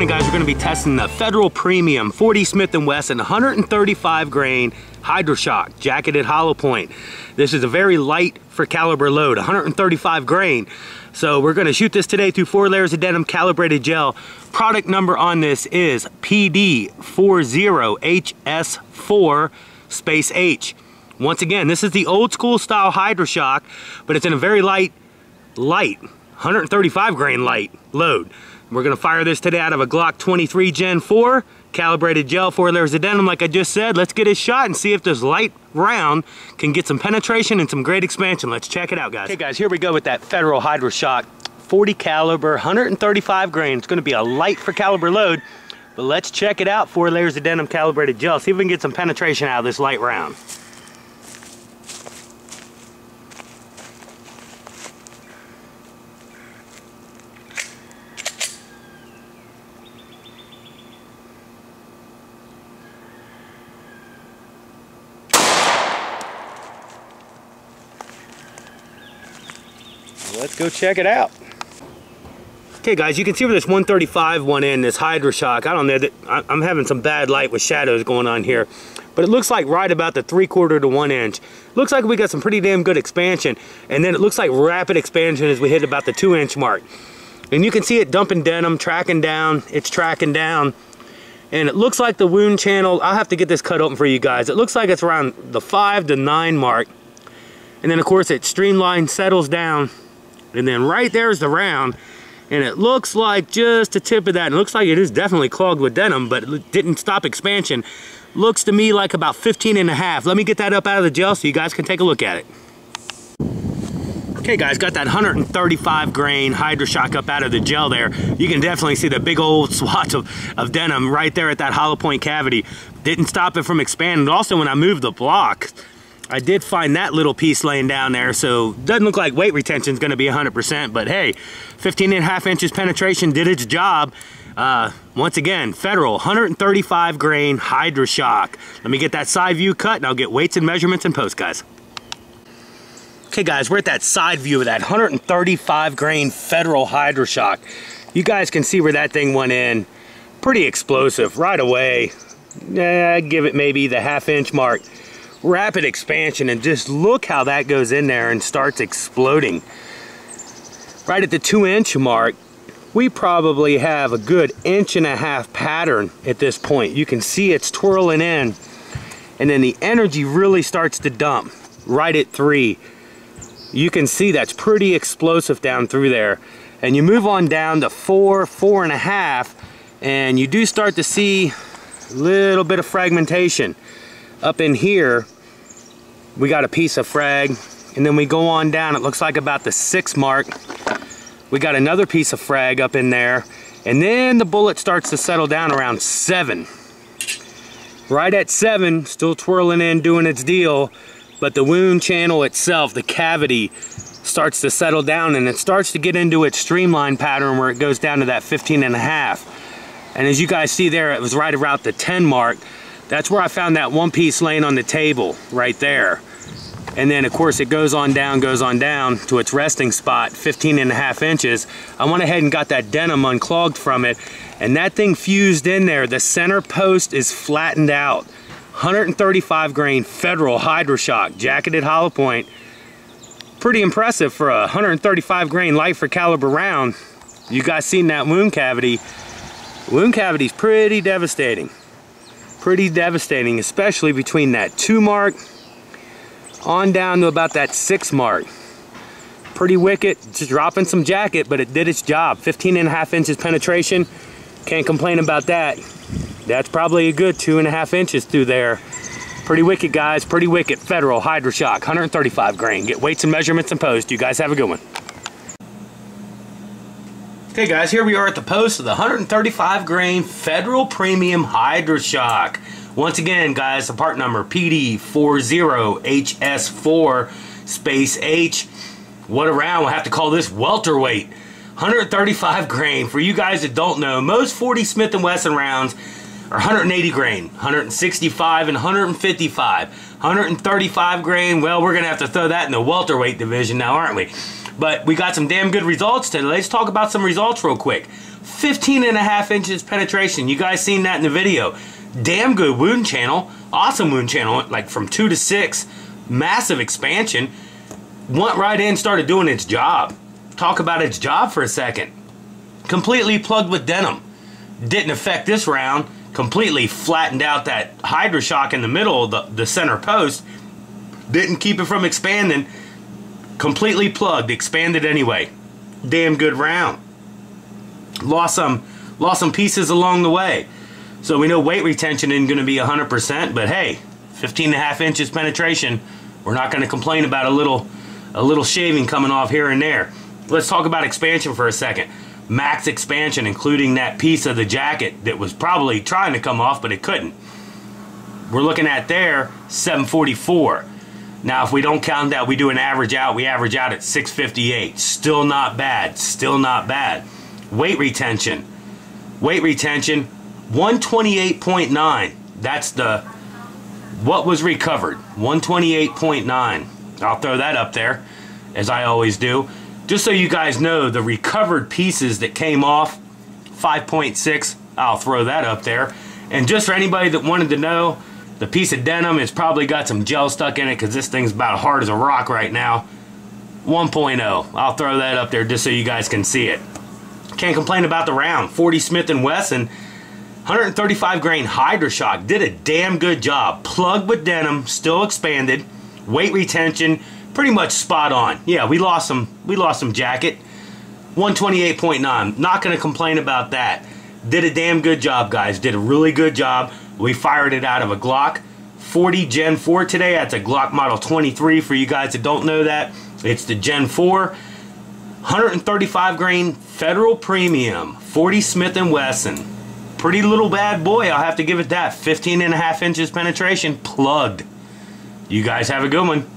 morning, guys, we're going to be testing the Federal Premium 40 Smith & Wesson 135 grain Hydra Shok jacketed hollow point. This is a very light for caliber load, 135 grain. So we're going to shoot this today through 4 layers of denim calibrated gel. Product number on this is PD40HS4 Once again, this is the old school style Hydra Shok, but it's in a very light 135 grain light load. We're gonna fire this today out of a Glock 23 Gen 4, calibrated gel, 4 layers of denim like I just said. Let's get it shot and see if this light round can get some penetration and some great expansion. Let's check it out, guys. Okay guys, here we go with that Federal Hydra Shok, 40 caliber, 135 grain. It's gonna be a light for caliber load, but let's check it out. 4 layers of denim calibrated gel. See if we can get some penetration out of this light round. Let's go check it out. Okay guys, you can see where this 135 went in, this Hydra Shok. I don't know, I'm having some bad light with shadows going on here, but it looks like right about the 3/4 to 1 inch. Looks like we got some pretty damn good expansion, and then it looks like rapid expansion as we hit about the 2 inch mark. And you can see it dumping denim, tracking down, it's tracking down. And it looks like the wound channel, I'll have to get this cut open for you guys. It looks like it's around the 5 to 9 mark. And then of course it streamlines, settles down. And then right there's the round, and it looks like just a tip of that. It looks like it is definitely clogged with denim, but it didn't stop expansion. Looks to me like about 15.5. Let me get that up out of the gel so you guys can take a look at it. Okay guys, got that 135 grain Hydra Shok up out of the gel there. You can definitely see the big old swatch of denim right there at that hollow point cavity. Didn't stop it from expanding. Also, when I moved the block, I did find that little piece laying down there, so doesn't look like weight retention is going to be 100%, but hey, 15.5 inches penetration did its job. Once again, Federal 135 grain Hydra Shok. Let me get that side view cut and I'll get weights and measurements in post, guys. Okay guys, we're at that side view of that 135 grain Federal Hydra Shok. You guys can see where that thing went in. Pretty explosive right away. I'd give it maybe the 1/2 inch mark. Rapid expansion, and just look how that goes in there and starts exploding. Right at the 2 inch mark, we probably have a good 1.5 inch pattern at this point. You can see it's twirling in, and then the energy really starts to dump right at 3. You can see that's pretty explosive down through there. And you move on down to 4, 4.5, and you do start to see a little bit of fragmentation. Up in here, we got a piece of frag, and then we go on down, it looks like about the 6 mark. We got another piece of frag up in there, and then the bullet starts to settle down around 7. Right at 7, still twirling in, doing its deal, but the wound channel itself, the cavity, starts to settle down, and it starts to get into its streamline pattern where it goes down to that 15.5. And as you guys see there, it was right around the 10 mark. That's where I found that one piece laying on the table right there. And then of course it goes on down to its resting spot, 15.5 inches. I went ahead and got that denim unclogged from it, and that thing fused in there. The center post is flattened out. 135 grain Federal Hydra Shok, jacketed hollow point. Pretty impressive for a 135 grain light for caliber round. You guys seen that wound cavity? Wound cavity's pretty devastating. Pretty devastating, especially between that 2 mark on down to about that 6 mark. Pretty wicked, just dropping some jacket, but it did its job. 15.5 inches penetration, can't complain about that. That's probably a good 2.5 inches through there. Pretty wicked, guys, pretty wicked. Federal Hydra Shok, 135 grain. Get weights and measurements in post. You guys have a good one. Okay guys, here we are at the post of the 135 grain Federal Premium Hydra Shok. Once again guys, the part number PD40HS4 What a round, we'll have to call this welterweight. 135 grain. For you guys that don't know, most 40 Smith & Wesson rounds are 180 grain, 165 and 155. 135 grain, well, we're gonna have to throw that in the welterweight division now, aren't we? But we got some damn good results today. Let's talk about some results real quick. 15.5 inches penetration. You guys seen that in the video. Damn good wound channel. Awesome wound channel. Like from 2 to 6. Massive expansion. Went right in, started doing its job. Talk about its job for a second. Completely plugged with denim. Didn't affect this round. Completely flattened out that Hydra Shok in the middle of the center post. Didn't keep it from expanding. Completely plugged. Expanded anyway. Damn good round. Lost some pieces along the way. So we know weight retention isn't going to be 100%, but hey, 15.5 inches penetration. We're not going to complain about a little shaving coming off here and there. Let's talk about expansion for a second. Max expansion, including that piece of the jacket that was probably trying to come off, but it couldn't. We're looking at there 744. Now, if we don't count that, we do an average out. We average out at 658. Still not bad. Still not bad. Weight retention. Weight retention, 128.9. That's what was recovered. 128.9. I'll throw that up there, as I always do. Just so you guys know, the recovered pieces that came off, 5.6. I'll throw that up there. And just for anybody that wanted to know, the piece of denim has probably got some gel stuck in it because this thing's about hard as a rock right now. 1.0. I'll throw that up there just so you guys can see it. Can't complain about the round. 40 Smith & Wesson, 135 grain Hydra Shok. Did a damn good job. Plugged with denim, still expanded. Weight retention, pretty much spot on. Yeah, we lost some jacket. 128.9. Not going to complain about that. Did a damn good job, guys. Did a really good job. We fired it out of a Glock 40 Gen 4 today. That's a Glock Model 23 for you guys that don't know that. It's the Gen 4. 135 grain Federal Premium. 40 Smith & Wesson. Pretty little bad boy. I'll have to give it that. 15.5 inches penetration. Plugged. You guys have a good one.